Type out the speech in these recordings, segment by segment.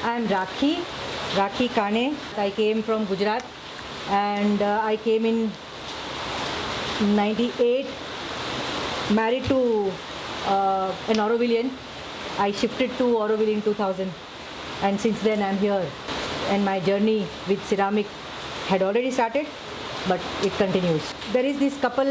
I am Rakhi Kane. I came from Gujarat and I came in 98, married to an Aurovillean. I shifted to Auroville in 2000 and since then I'm here, and my journey with ceramic had already started, but it continues. There is this couple,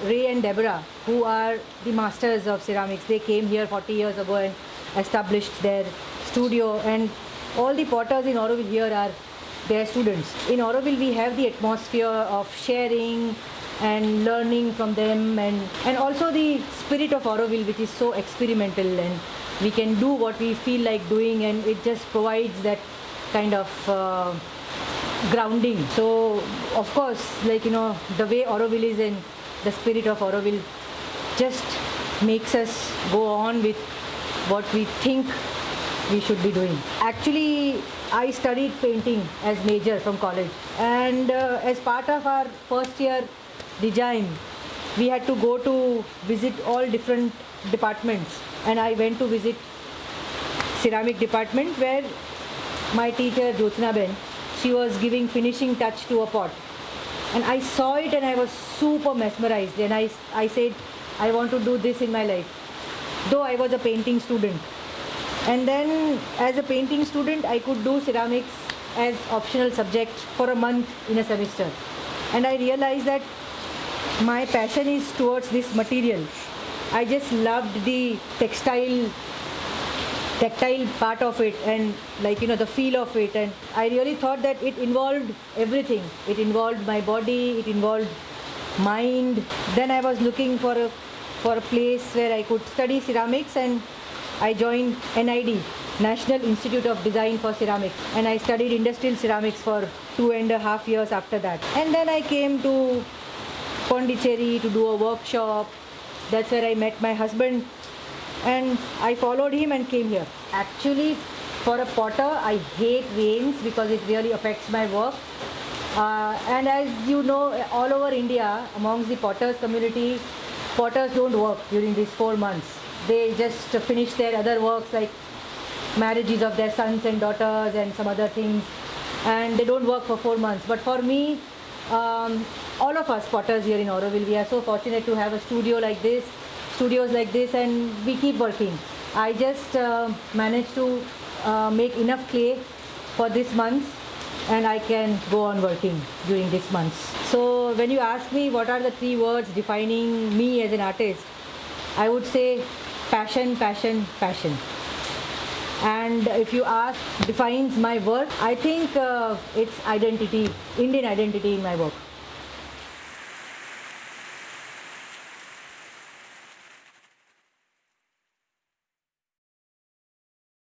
Ray and Deborah, who are the masters of ceramics. They came here 40 years ago and established their studio, and all the potters in Auroville here are their students. In Auroville we have the atmosphere of sharing and learning from them, and also the spirit of Auroville, which is so experimental, and we can do what we feel like doing, and it just provides that kind of grounding. So of course, like, you know, the way Auroville is and the spirit of Auroville just makes us go on with what we think we should be doing. Actually, I studied painting as major from college, and as part of our first year design, we had to go to visit all different departments, and I went to visit ceramic department where my teacher Jyotsna Ben, she was giving finishing touch to a pot, and I saw it and I was super mesmerized, and I said I want to do this in my life, though I was a painting student. And then as a painting student I could do ceramics as optional subject for a month in a semester, and I realized that my passion is towards this material. I just loved the tactile part of it, and, like, you know, the feel of it, and I really thought that it involved everything. It involved my body, it involved mind. Then I was looking for a place where I could study ceramics, and I joined NID, National Institute of Design for Ceramics, and I studied industrial ceramics for 2.5 years after that. And then I came to Pondicherry to do a workshop. That's where I met my husband, and I followed him and came here. Actually, for a potter, I hate rains because it really affects my work. And as you know, all over India, amongst the potters community, potters don't work during these 4 months. They just finish their other works like marriages of their sons and daughters and some other things, and they don't work for 4 months. But for me, all of us potters here in Auroville, we are so fortunate to have a studios like this, and we keep working. I just managed to make enough clay for this month, and I can go on working during this month. So when you ask me what are the 3 words defining me as an artist, I would say passion, passion, passion. And if you ask defines my work, I think it's identity, Indian identity in my work.